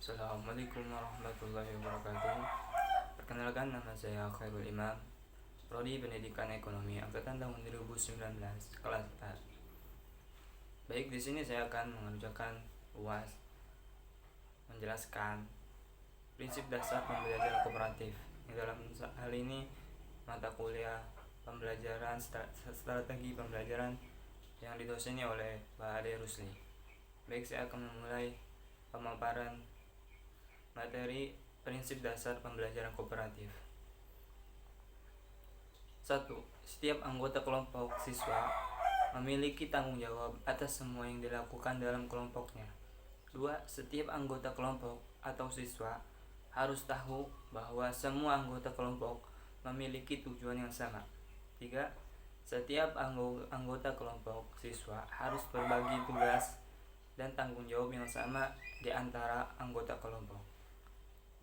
Assalamualaikum warahmatullahi wabarakatuh. Perkenalkan, nama saya Khairul Imam, Prodi Pendidikan Ekonomi Angkatan tahun 2019, kelas 4. Baik, di sini saya akan mengerjakan UAS, menjelaskan prinsip dasar pembelajaran kooperatif. Dalam hal ini mata kuliah pembelajaran strategi pembelajaran yang didoseni oleh Pak Ade Rusli. Baik, saya akan memulai pemaparan materi prinsip dasar pembelajaran kooperatif. 1. Setiap anggota kelompok siswa memiliki tanggung jawab atas semua yang dilakukan dalam kelompoknya. 2. Setiap anggota kelompok atau siswa harus tahu bahwa semua anggota kelompok memiliki tujuan yang sama. 3. Setiap anggota kelompok siswa harus berbagi tugas dan tanggung jawab yang sama di antara anggota kelompok.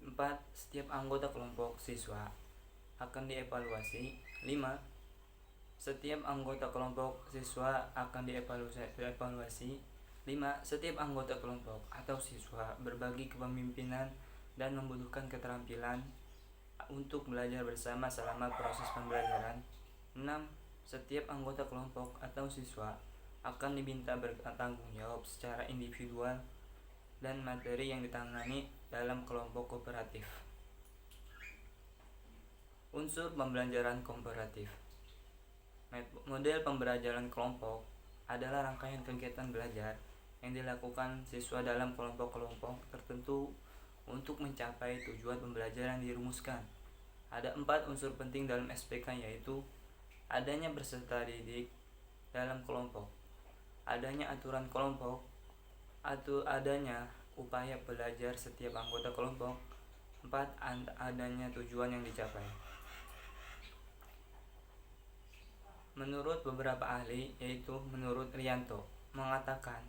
4. Setiap anggota kelompok siswa akan dievaluasi. 5. Setiap anggota kelompok siswa akan dievaluasi. 5. Setiap anggota kelompok atau siswa berbagi kepemimpinan dan membutuhkan keterampilan untuk belajar bersama selama proses pembelajaran. 6. Setiap anggota kelompok atau siswa akan diminta bertanggung jawab secara individual dan materi yang ditangani dalam kelompok kooperatif. Unsur pembelajaran kooperatif. Model pembelajaran kelompok adalah rangkaian kegiatan belajar yang dilakukan siswa dalam kelompok-kelompok tertentu untuk mencapai tujuan pembelajaran dirumuskan. Ada 4 unsur penting dalam SPK, yaitu adanya peserta didik dalam kelompok, adanya aturan kelompok, atau adanya upaya belajar setiap anggota kelompok. 4. Adanya tujuan yang dicapai. Menurut beberapa ahli, yaitu menurut Rianto, mengatakan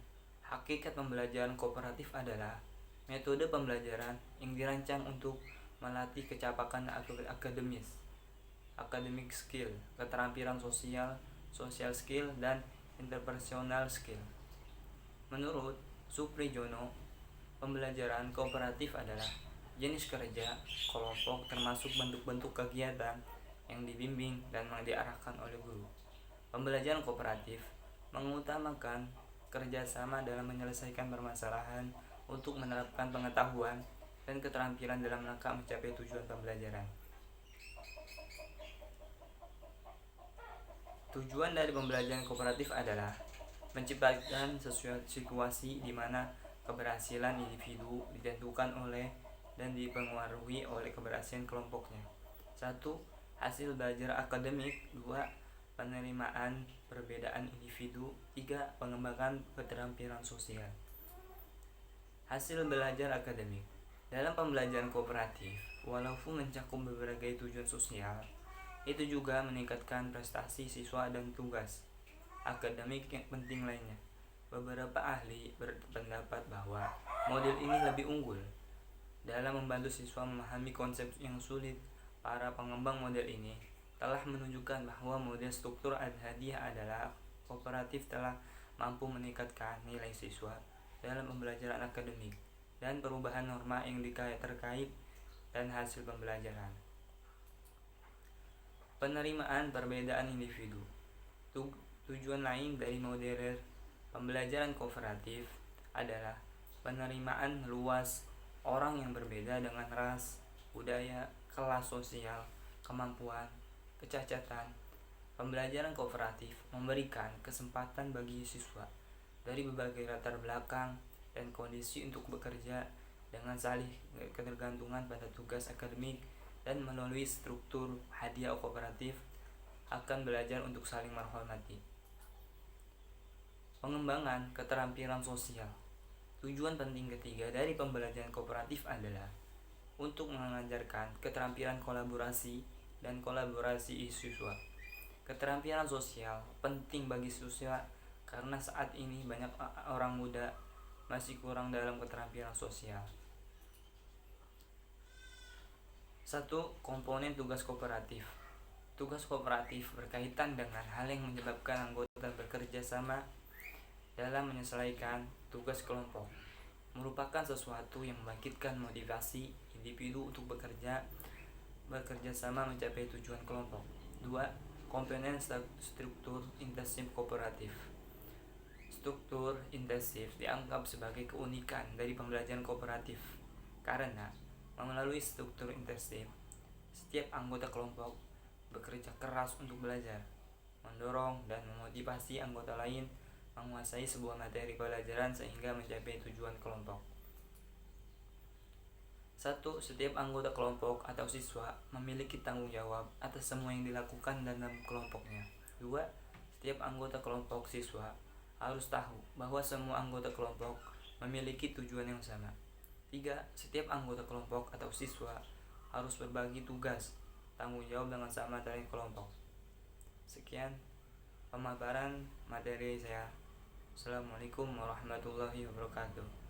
hakikat pembelajaran kooperatif adalah metode pembelajaran yang dirancang untuk melatih kecapakan akademis, academic skill, keterampilan sosial, social skill, dan interpersonal skill. Menurut Suprijono, pembelajaran kooperatif adalah jenis kerja kelompok termasuk bentuk-bentuk kegiatan yang dibimbing dan diarahkan oleh guru. Pembelajaran kooperatif mengutamakan kerjasama dalam menyelesaikan permasalahan untuk menerapkan pengetahuan dan keterampilan dalam rangka mencapai tujuan pembelajaran. Tujuan dari pembelajaran kooperatif adalah menciptakan situasi di mana keberhasilan individu ditentukan oleh dan dipengaruhi oleh keberhasilan kelompoknya. 1. Hasil belajar akademik. 2. Penerimaan perbedaan individu. 3. Pengembangan keterampilan sosial. Hasil belajar akademik. Dalam pembelajaran kooperatif, walaupun mencakup berbagai tujuan sosial, itu juga meningkatkan prestasi siswa dan tugas akademik yang penting lainnya. Beberapa ahli berpendapat bahwa model ini lebih unggul dalam membantu siswa memahami konsep yang sulit. Para pengembang model ini telah menunjukkan bahwa model struktur hadiah adalah kooperatif telah mampu meningkatkan nilai siswa dalam pembelajaran akademik dan perubahan norma yang terkait dan hasil pembelajaran. Penerimaan perbedaan individu. Tujuan lain dari model pembelajaran kooperatif adalah penerimaan luas orang yang berbeda dengan ras, budaya, kelas sosial, kemampuan, kecacatan. Pembelajaran kooperatif memberikan kesempatan bagi siswa dari berbagai latar belakang dan kondisi untuk bekerja dengan saling ketergantungan pada tugas akademik, dan melalui struktur hadiah kooperatif akan belajar untuk saling menghormati. Pengembangan keterampilan sosial. Tujuan penting ketiga dari pembelajaran kooperatif adalah untuk mengajarkan keterampilan kolaborasi dan kolaborasi siswa. Keterampilan sosial penting bagi siswa karena saat ini banyak orang muda masih kurang dalam keterampilan sosial. 1. Komponen tugas kooperatif. Tugas kooperatif berkaitan dengan hal yang menyebabkan anggota bekerja sama dalam menyelesaikan tugas kelompok. merupakan sesuatu yang membangkitkan motivasi individu untuk bekerja sama mencapai tujuan kelompok. 2. Komponen struktur intensif kooperatif. Struktur intensif dianggap sebagai keunikan dari pembelajaran kooperatif karena melalui struktur intensif, setiap anggota kelompok bekerja keras untuk belajar, mendorong dan memotivasi anggota lain menguasai sebuah materi pelajaran sehingga mencapai tujuan kelompok. 1. Setiap anggota kelompok atau siswa memiliki tanggung jawab atas semua yang dilakukan dalam kelompoknya. 2. Setiap anggota kelompok siswa harus tahu bahwa semua anggota kelompok memiliki tujuan yang sama. 3. Setiap anggota kelompok atau siswa harus berbagi tugas, tanggung jawab dengan sama dari kelompok. Sekian pemaparan materi saya. Assalamualaikum warahmatullahi wabarakatuh.